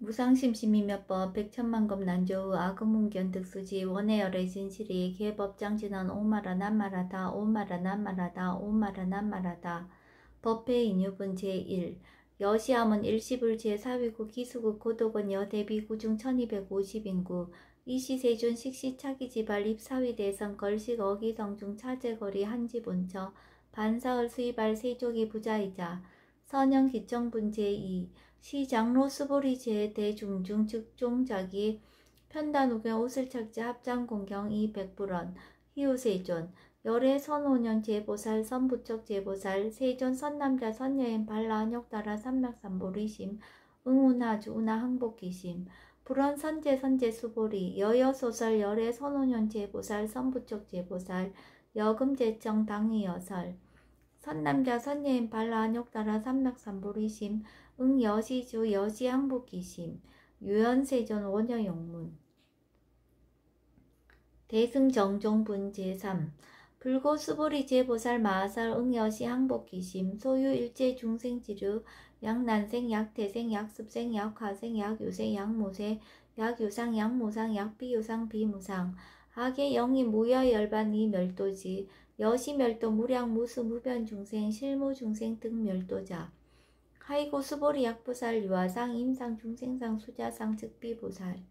무상심심이몇법 백천만급 난조우 아금문견 득수지 원해열의 진실이 개법장진언 오마라 난마라다 오마라 난마라다 오마라 난마라다 법회 인유분 제1 여시함은 일시불 제4위구 기수국 고독은 여대비구중 1250인구 이시세존 식시차기지발 입사위대성 걸식 어기성중 차제거리 한지본처 반사을 수입할 세족이 부자이자 선영기정분 제2 시장로 수보리제 대중중 즉종자기 편단우경 옷을착지 합장공경 이백불원 희우세존 열애 선오년 제보살 선부척 제보살 세존 선남자 선여인 발라한역따라 삼맥삼보리심 응운하주 운하 항복기심 불원 선제 선제 수보리 여여소설 열애 선오년 제보살 선부척 제보살 여금제청 당의여설 선남자 선여인 발라한역따라 삼맥삼보리심 응여시주 여시항복기심 유연세존 원여용문 대승정종분 제3 불고수보리 제보살 마하살 응여시 항복기심 소유일제 중생지류 약난생 약태생 약습생 약화생 약유생 약무세 약유상 약무상 약비유상 비무상 하계 영이 무여열반 이멸도지 여시멸도 무량 무수 무변중생 실무중생 등 멸도자 하이고 수보리 약부살 유아상 임상 중생상 수자상 즉비보살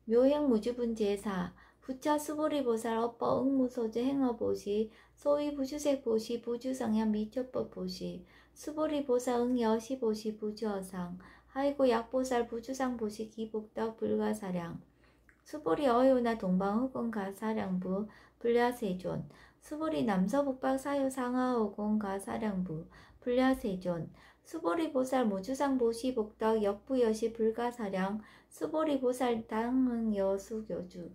묘행무주분 제4 부처 수보리보살 업법 응무소주 행어보시 소위 부주색보시 부주성향 미초법보시 수보리보살 응여시보시 부주어상 하이고 약보살 부주상보시 기복덕 불가사량 수보리 어요나 동방흑원가사량부 불야세존 수보리 남서북박 사유상하오공 가사량부 불야세존 수보리보살 무주상보시 복덕 역부여시 불가사량 수보리보살 당은 여수교주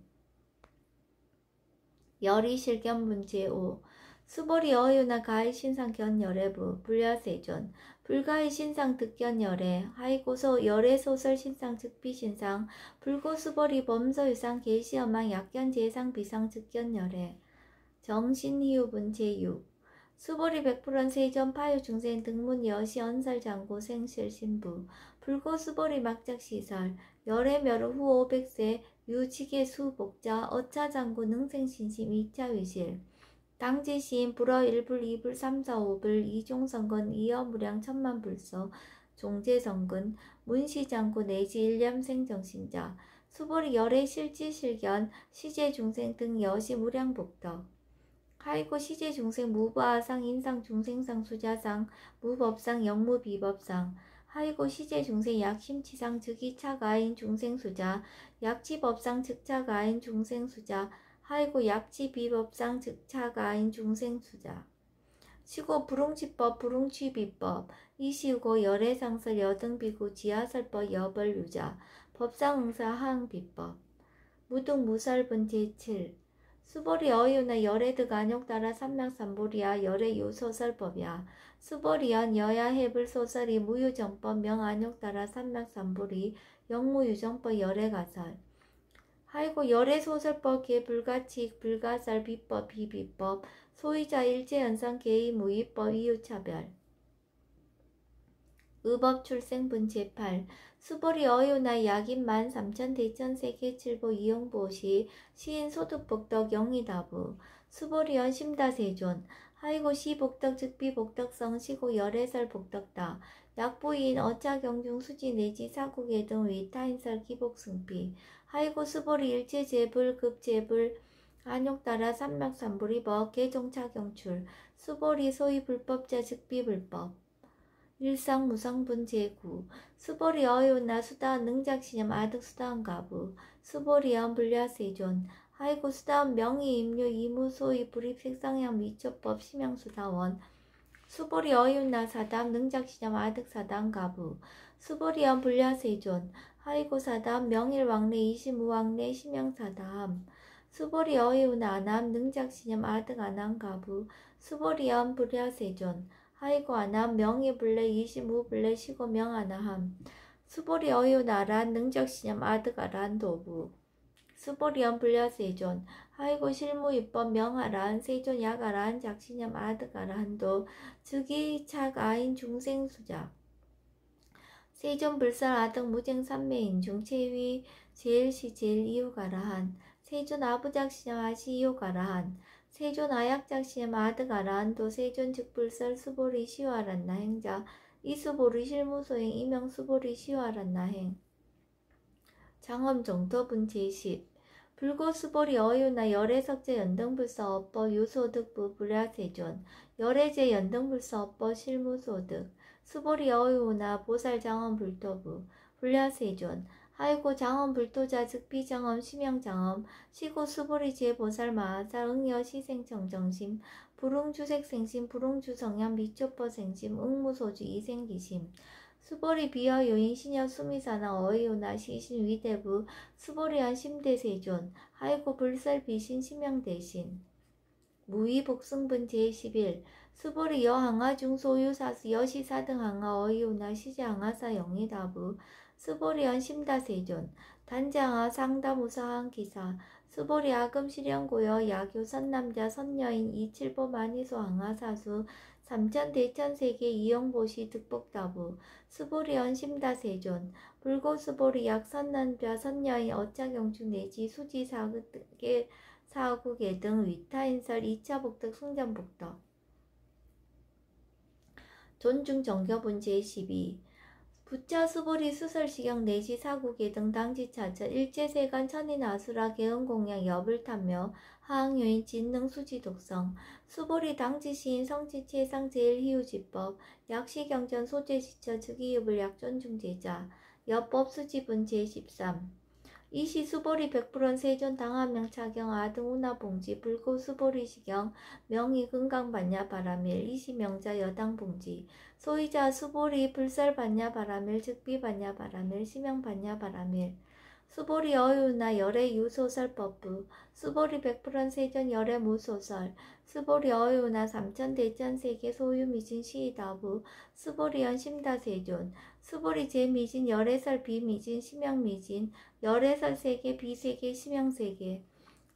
열이실견분 제5 수보리 어유나 가히신상 견열애부 불야세존 불가히신상 득견열애 하이고소 열애소설 신상 즉비신상 불고수보리 범서유상 계시엄망 약견제상 비상 즉견열애 정신희우분 제6 수보리 백불원 세전 파유 중생 등문 여시 언설 장고 생실 신부 불고 수보리 막작 시설 열애 멸후 후 500세 유지계 수복자 어차 장고 능생 신심 2차 위실 당지 시인 불어 1불 2불 3, 4, 5불 이종성근 이어무량 천만불서 종제성근 문시장고 내지 일념생 정신자 수보리 열애 실지실견 시제중생 등 여시 무량복덕 하이고 시제중생 무부하상 인상중생상 수자상 무법상 영무비법상 하이고 시제중생 약심치상 즉이차가인 중생수자 약지법상 즉차가인 중생수자 하이고 약지비법상 즉차가인 중생수자 시고 불웅치법 불웅취비법 이시우고 열애상설 여등비구 지하설법 여벌유자 법상응사 하응비법 무등무설분 제7 수보리 어유나 열애득 안욕따라 삼맥삼보리야 열애유소설법이야 수보리연 여야 해불소설이 무유정법 명안욕따라 삼맥삼보리 영무유정법 열애가설 하이고 열애소설법 개불가칙 불가설 비법 비비법 소위자 일제연상 개의 무위법 이유차별 의법출생분 제8 수보리 어유나 약인 13,000 대천세계 칠보 이용보시 시인 소득복덕 영이다부 수보리연 심다세존 하이고 시복덕 즉비복덕성 시고 열애설 복덕다 약부인 어차경중 수지 내지 사국의 등 위타인설 기복승비 하이고 수보리 일제제불 급제불 안욕따라 삼맥삼불이법 개종차경출 수보리 소위 불법자 즉비불법 일상무상분 제9 수보리 어유나 수다원 능작시념 아득수다원 가부 수보리연 불야세존 하이고 수다원 명의임류 이무소위 불입색상향 미초법 심양수다원 수보리 어유나 사담 능작시념 아득사담 가부 수보리연 불야세존 하이고 사담 명일왕래 이시무왕래 심양사담 수보리 어유나 아남 능작시념 아득 아남가부 수보리연 불야세존 하이고 아남 명의불래 이시무불래 시고 명아나함 수보리 어유나란 능적시념 아득아란 도부 수보리연 불야세존 하이고 실무입법 명아란 세존 약아란 작시념 아득아란도 즉이 착아인 중생수자 세존 불설 아덕 무쟁 삼매인 중 최위 제일시 제일 이유가라한 세존 아부작시엠 아시 이유가라한 세존 아약작시엠 아득 아라한도 세존 즉불설 수보리 시와란나 행자 이수보리 실무소행 이명 수보리 시와란나 행 장엄 정토분 제10 불고 수보리 어유나 열애석제 연등불서 업법 유소득부 불야세존 열애제 연등불서 업법 실무소득 수보리 어유나 보살장엄 불토부 불야세존 하이고 장엄 불토자 즉비장엄 심양장엄 시고 수보리 제보살 마하살 응여 시생정정심 불응주색생심 불응주성양 미초퍼생심 응무소주 이생기심 수보리 비어 요인 신여 수미사나 어이오나 시신 위대부 수보리한 심대세존 하이고 불설 비신 심양대신 무의 복승분 제11 수보리 여항하 중소유사수 여시사등 항하 어이오나 시제항하사 영의다부 수보리한 심다세존 단장하 상다무사한 기사 수보리 아금실현고여 야교 선남자 선여인 이칠보 만이소 항하사수 삼천대천세계 이용보시 득복다부 수보리언 심다세존 불고수보리 약선남자 선여인 어차경중 내지 수지사국계 사국계 등 위타인설 2차 복덕 승전복덕 존중 정겨분 제12 부처 수보리 수설시경 내지 사국계 등 당지차처 일제세간 천인 아수라 개은공양 여불탐며 하항요인 진능수지 독성 수보리 당지시인 성지체상 제일희우지법 약시경전 소재지처 즉이유불 약존중제자 여법수지분 제13 이시 수보리 백불원 세존 당하명차경 아등 운하봉지 불고 수보리 시경 명의 금강반야 바라밀 이시 명자 여당봉지 소이자 수보리 불설반야 바라밀 즉비반야 바라밀 시명반야 바라밀 수보리 어유나 열애 유소설법부 수보리 백불원 세존 열애 무소설 수보리 어유나 삼천대천세계 소유미진 시이다부 수보리연 심다세존 수보리 제미진 열애설 비미진 심양미진 열애설 세계 비세계 심양세계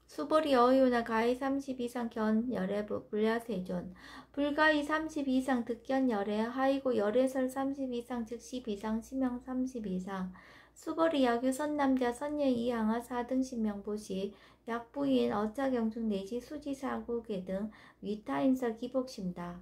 수보리 어유나 가히 30 이상 견 열애부 불야세존 불가히 30 이상 득견 열애 하이고 열애설 30 이상 즉시 비상 심양 30 이상 수보리 야규 선남자 선녀 이항하 4등 신명보시 약부인 어차경중 내지 수지사구계 등 위타인설 기복심다.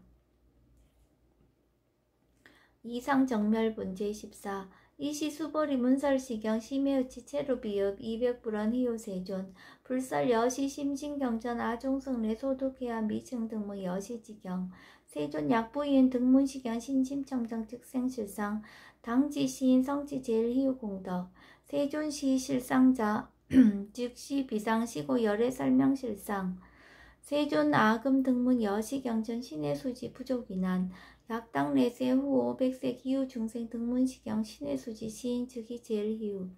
이상정멸분 제14 이시 수보리 문설시경 심해의치 체루비읍 200불원 희요세존 불설 여시 심신경전 아종승례 소득해야 미층 등무 여시지경 세존 약부인 등문시경 신심청정 즉생실상 당지시인 성지제일희우공덕 세존시 실상자 즉시 비상시고 열애설명실상 세존 아금 등문 여시경전 신의수지 부족이난 약당 내세 후 500세 기후 중생 등문시경 신의수지 시인 즉이 제일희우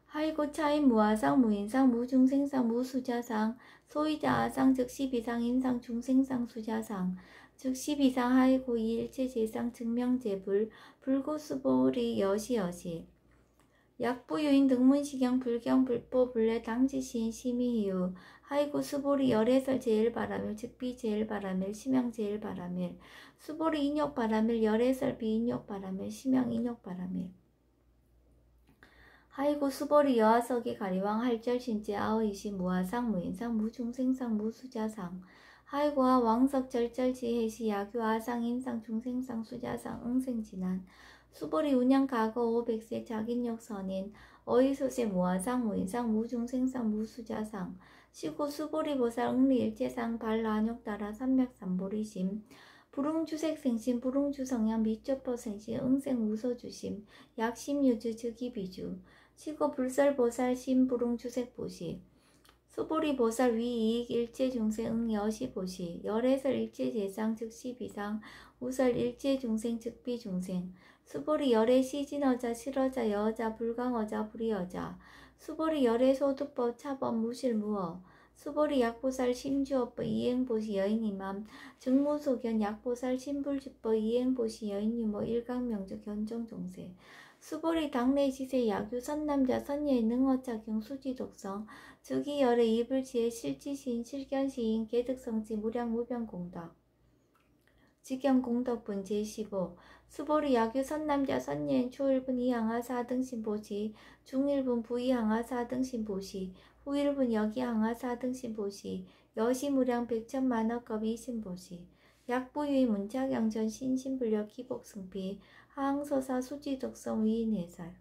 하이고 차인 무아상 무인상 무중생상 무수자상 소이자 아상 즉시 비상 인상 중생상 수자상 즉시 비상 하이고 이일체 제상 증명제불 불고수보리 여시여시 약부유인 등문시경 불경 불보 불례 당지시인 심의희우 하이고 수보리 열애설 제일바라밀 즉비 제일바라밀 심양 제일바라밀 수보리 인욕바라밀 열애설 비인욕바라밀 심양 인욕바라밀 하이고 수보리 여하석이 가리왕 할절신제 아의시 무아상 무인상 무중생상 무수자상 하이고와 왕석 절절지해시 야규 아상 인상 중생상 수자상 응생진한 수보리 운양 가거 500세 자긴욕 선인 어이소세 무아상 무인상 무중생상 무수자상 시고 수보리 보살 응리 일체상 발란욕 따라 삼맥삼보리심 불응주색생심 불응주성양 미초퍼생심 응생 무소주심 약심유주 즉이비주 시고 불설보살 심불응주색보시 수보리 보살 위이익 일체중생 응여시보시 열애설 일체재상 즉시비상 우설 일체중생 즉비중생 수보리 열애 시진어자 실어자 여자 불강어자 불이어자 수보리 열애 소득법 차법 무실무어 수보리 약보살 심주어법 이행보시 여인이맘 증무소견 약보살 심불주법 이행보시 여인유모 일강명주 견정종세 수보리 당내지세 야규 선남자 선예의 능어차경 수지독성 즉이 열애 이불지의 실지시인 실견시인 개득성지 무량무변공덕 직경공덕분 제15 수보리 야규 선남자 선여인 초일분 이항하 4등 신보시 중일분 부이항하 4등 신보시 후일분 여기항하 4등 신보시 여시무량 백천만화급 이신보시 약부유의 문자경전 신신불력 기복승피 하항서사 수지독성 위인해설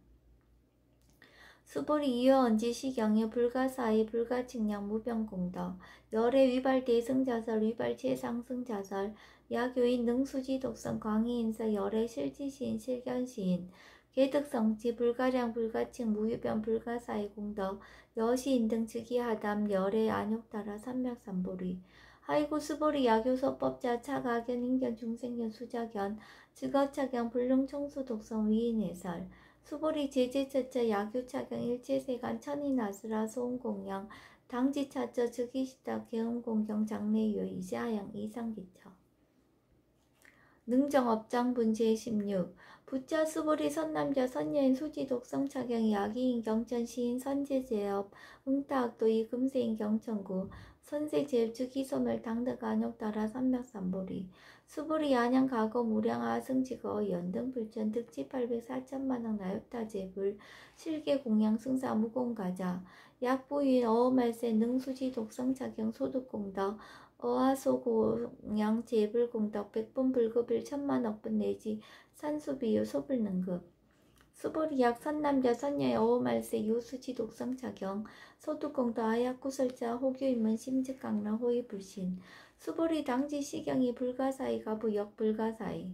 수보리 이어언지 시경의 불가사의 불가측량 무병공덕 열의 위발 대승자설 위발 최상승자설 야교인 능수지 독성 광희인서 열의 실지시인 실견시인 개득성지 불가량 불가칭 무유변 불가사의 공덕 여시인 등 즉위하담 열의 안욕따라 삼맥삼보리 하이고 수보리 야교서법자 차가견 인견 중생견 수자견 즉어차견 불능청수 독성 위인해설 수보리 제제처처 야규차경 일체세간 천인아수라 소음공양 당지차처 즉위시다 개음공경 장래유 이자양 이상기처 능정업장분 제16 부자 수보리 선남자 선여인 수지독성 차경 야기인 경천 시인 선제제업 응타학도이 금세인 경천구 선세제업 즉위소멸 당덕안욕따라 삼맥삼보리 수보리 안양 가거 무량 아승지거 연등 불천 득지 804천만원 나엽타제불 실계 공양 승사 무공가자 약부인 어어말세 능수지 독성차경 소득공덕 어하소공양 제불공덕 백분 불급일 천만억분 내지 산수비유 소불능급 수보리 약 선남자 선녀의 어어말세 유수지 독성차경 소득공덕 아약구설자 호교인문 심즉강라 호의불신 수보리 당지 시경이 불가사의 가부 역불가사의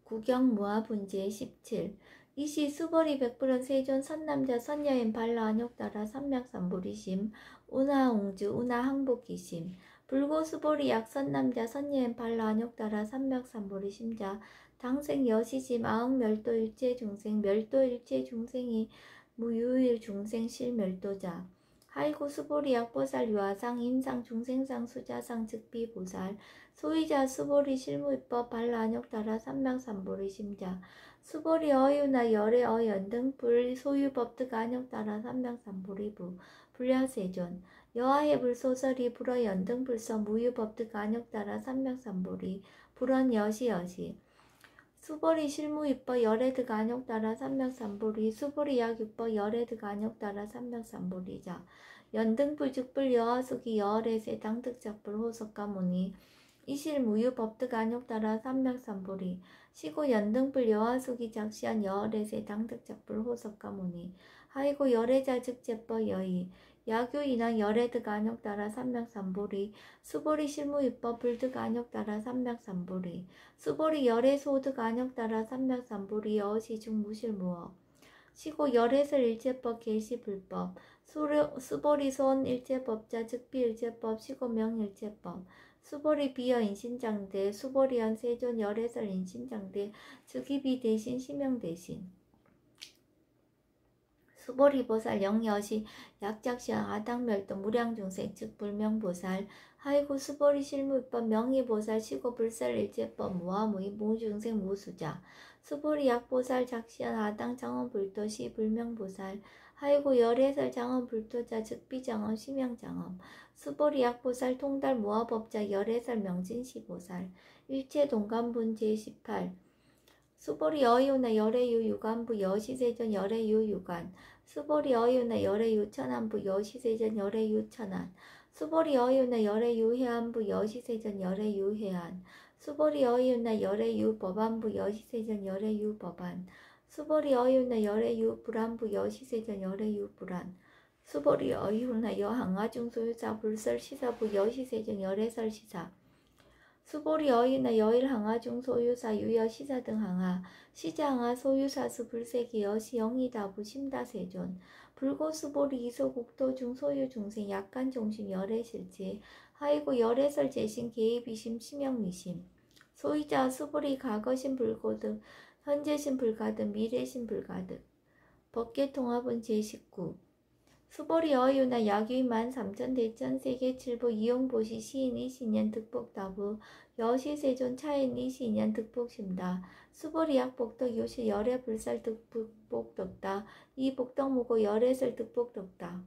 구경무화분제 17 이시 수보리 백불원 세존 선남자 선여인 발라 안욕따라 삼맥삼보리심 운하옹주 운하항복기심 불고 수보리 약 선남자 선여인 발라 안욕따라 삼맥삼보리심자 당생 여시심 아흥멸도 일체중생 멸도 일체중생이 무유일 중생 실멸도자 하이고 수보리 약보살 유아상 임상 중생상 수자상 즉비보살 소위자 수보리 실무입법 발라안욕따라 삼맥삼보리 심자 수보리 어유나 열의 어연등 불 소유법득 안욕따라 삼맥삼보리부 불야세존 여하해불 소설이 불어연등 불서 무유법득 안욕따라 삼맥삼보리 불언 여시여시 수보리 실무입법 열애득 안욕따라 삼맥삼보리 수보리 약입법 열애득 안욕따라 삼맥삼보리자 연등불 즉불 여하수기 여월에세 당득작불 호석가모니 이실무유법득 안욕따라 삼맥삼보리 시고 연등불 여하수기 작시한 여월에세 당득작불 호석가모니 하이고 열애자 즉제법 여의 야교인왕 열애득 안욕따라 삼맥삼보리 수보리 실무입법 불득 안욕따라 삼맥삼보리 수보리 열애소득 안욕따라 삼맥삼보리 여시중 무실무업 시고 열애설 일제법 계시불법 수보리 소원 일제법자 즉비일제법 시고 명일제법 수보리 비여 인신장대 수보리연 세존 열애설 인신장대 즉위비 대신 시명 대신 수보리보살 영여시 약작시한 아당멸도 무량중생 즉 불명보살 하이고 수보리 실무입법 명의보살 시고 불설일제법 무아무이 무중생 무수자 수보리 약보살 작시한 아당 장엄불도 시 불명보살 하이고 열애설 장엄불도자 즉 비장엄 시명장엄 수보리 약보살 통달 무아법자 열애설 명진시보살 일체동감분 제18 수보리 어유나 열애유 유관부 여시세전 열애유 유관 수보리 어유나 열애유 천안부 여시세전 열애유 천안 수보리 어유나 열애유 해안부 여시세전 열애유 해안 수보리 어유나 열애유 법안부 여시세전 열애유 법안 수보리 어유나 열애유 불안부 여시세전 열애유 불안 수보리 어유나 여항아중 소유사 불설 시사부 여시세전 열애설 시사 수보리 어이나 여일 항아중 소유사 유여 시사 등 항아 시자항아 소유사수 불세기 여시 영이다부 심다세존 불고 수보리 이소국도 중 소유 중생 약간 종심 열애실지 하이고 열애설 재신 개입이심 심영미심 소유자 수보리 과거신 불고득 현재신 불가득 미래신 불가득 법계통합은 제19 수보리 어유나 야규만 삼천 대천 세계 칠부 이용보시 시인 이시년 득복다부 여시세존 차인 이시년 득복심다 수보리 약복덕 요시 열애 불살 득복덕다 이복덕무고 열애설 득복덕다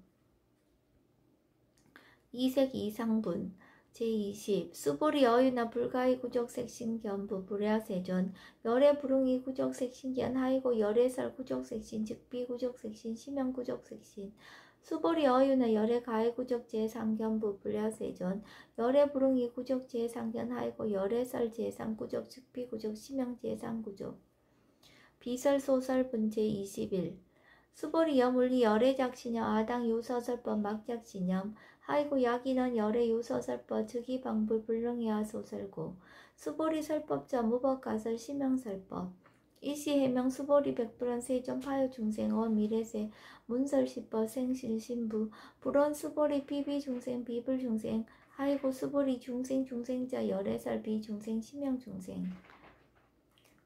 이색 이상분 제20 수보리 어유나 불가이 구족색 신견부 불야세존 열의 불응이 구족색 신견 하이고 열의살 구족색 신 즉비 구족색 신 심형 구족색 신 수보리 어유나 열의 가이 구족 제3견부 불야세존 열의 불응이 구족 제3견 하이고 열의살 제3 구족 즉비 구족 심형 제3 구족 비설 소설 분제 21 수보리 여물리 열의 작신여 아당 요서설법 막작신염 하이고 야기는 열의 요서설법 즉이 방불 불능이하 소설고 수보리 설법자 무법가설 심형설법 이시 해명 수보리 백불원 세존 파요 중생어 미래세 문설시법 생신신부 불원 수보리 비비 중생 비불 중생 하이고 수보리 중생 중생자 열애살 비중생 심형 중생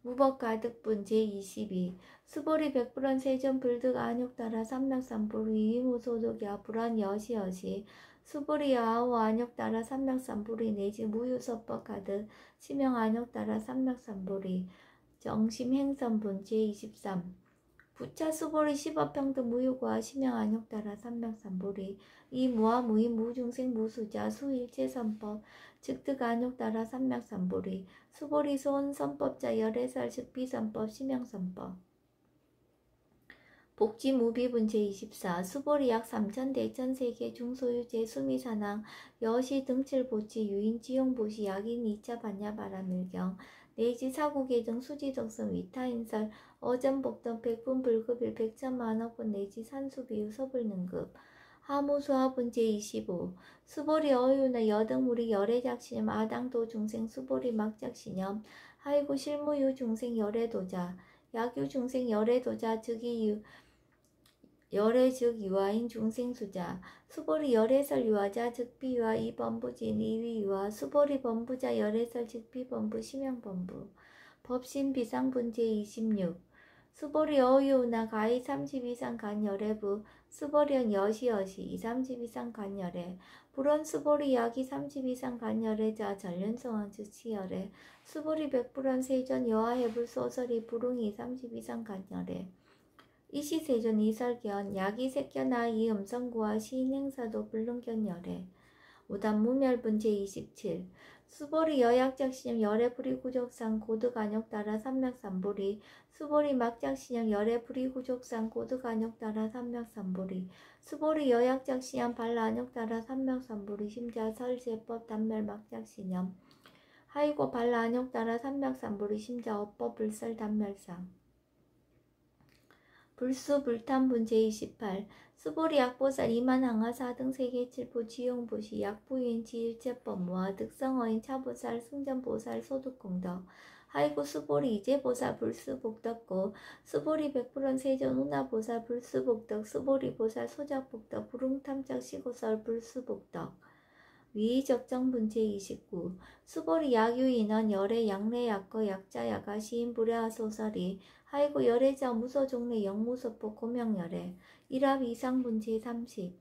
무법가득분 제22 수보리 백불원 세존 불득 안욕따라 삼맥삼불 위무소득야 불원 여시여시 수보리 여아오 안욕따라 삼맥삼불이 내지 무유서법 가득 심형 안욕따라 삼맥삼불이 정심행선분 제23 부차 수보리 시법평등 무유과 심형 안욕따라 삼맥삼불이 이 무아 무인 무중생 무수자 수일체선법 즉득 안욕따라 삼맥삼불이 수보리 소원선법자 열애살 즉비선법 심형선법 복지무비분 제24 수보리 약 3천 대천세계 중소유제 수미사낭 여시 등칠보치 유인지용보시 약인 2차 반야바라밀경 내지 사국의 등 수지덕성 위타인설 어전복던 백분불급일 백천만억분 내지 산수비유 서불능급 하무수화분 제25 수보리 어유나 여등무리 열애작신염 아당도 중생 수보리 막작신염 하이고 실무유 중생 열애도자 약유 중생 열애도자 즉이유 열애 즉 유아인 중생수자 수보리 열애설 유아자 즉 비유아 이범부진 이위유아 수보리 범부자 열애설 즉 비범부 심형범부 법신 비상분 제26 수보리 어유나 가이 30 이상 간열애부 수보리연 여시여시 230 이상 간열애 불원 수보리 약이 30 이상 간열애자 전륜성왕 즉 치열애 수보리 백불원 세전 여아해불 소설이 불웅이 30 이상 간열애 이시세존 이설견 약이색견아 이음성구와 시인행사도 불능견 열애 우단무멸분 제27 수보리 여약작신형 열애불이구족상 고득안욕따라 삼맥삼보리 수보리 막작신형 열애불이구족상 고득안욕따라 삼맥삼보리 수보리 여약작신형 발라안욕따라 삼맥삼보리 심자설제법 단멸 막작신형 하이고 발라안욕따라 삼맥삼보리 심자 업법 불설 단멸상 불수 불탄분 제28 수보리 약보살 이만항하 4등 세계칠보 지용보시 약부인 지일체법무와 득성어인 차보살 승전보살 소득공덕 하이고 수보리 이제보살 불수복덕고 수보리 백불원 세전 운하보살 불수복덕 수보리보살 소작복덕 불웅탐작 시고설 불수복덕 위적정분 제29 수보리 약유인원 열애 양례 약거 약자 야가 시인 불야하 소설이 하이고 열애자 무소종례 영무소포 고명열애 일합 이상분 제30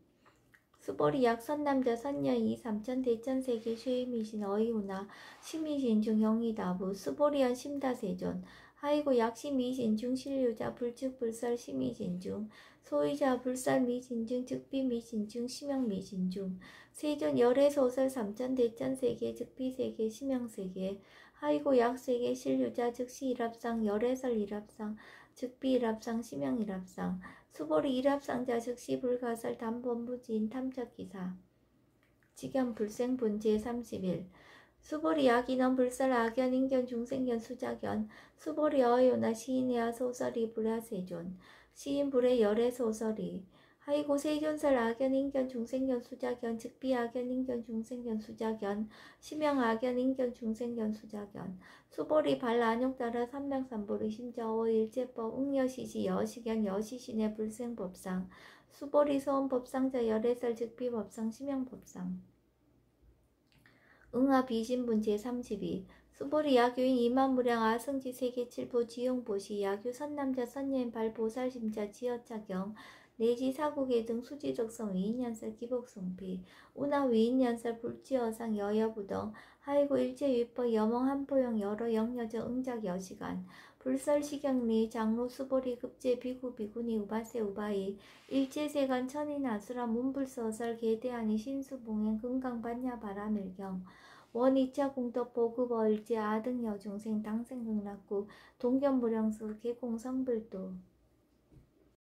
수보리 약 선남자 선녀이 3천 대천세계 쉐이미신 어이우나 심이신 중 영이다부 수보리연 심다세존 하이고 약심이신 중 신류자 불측 불설 심이신 중 소유자 불설 미신 중 즉비 미신 중 심형 미신 중 세존 열애 소설 3천 대천세계 즉비세계 심형세계 하이고 약세계 신류자 즉시 일합상 열애설 일합상 즉비 일합상 심형 일합상 수보리 일합상자 즉시 불가설 단본부지인 탐착기사 직연 불생분 제31 수보리 약인원 불설 악연 인견 중생견 수작연 수보리 어요나 시인이야 소설이 불야세존 시인 불의 열애 소설이 하이고 세존설 악연 인견 중생견 수작연 즉비 악연 인견 중생견 수작연 심형 악연 인견 중생견 수작연 수보리 발안욕따라 삼맥삼보리 심자오 일제법 응여시시 여시견 여시신의 불생법상 수보리 소원법상자 열애설 즉비 법상 심형 법상 응하 비신분 제32 수보리 약유인 이만무량 아승지 세계칠보 지용보시 약유 선남자 선녀인 발보살심자 지어차경 내지 사국의 등 수지적성 위인연설 기복성피 운하 위인연설 불지어상 여여부덩 하이고 일제위법 여몽 한포영 여러 영여저 응작 여시간 불설시경리 장로 수보리 급제 비구 비구니 우바세 우바이 일제세간 천인 아수라 문불서설 계대하니 신수봉행 금강반야 바라밀경 원 2차 공덕 보급어 일제 아등 여중생 당생극락구 동견무령수 개공성불도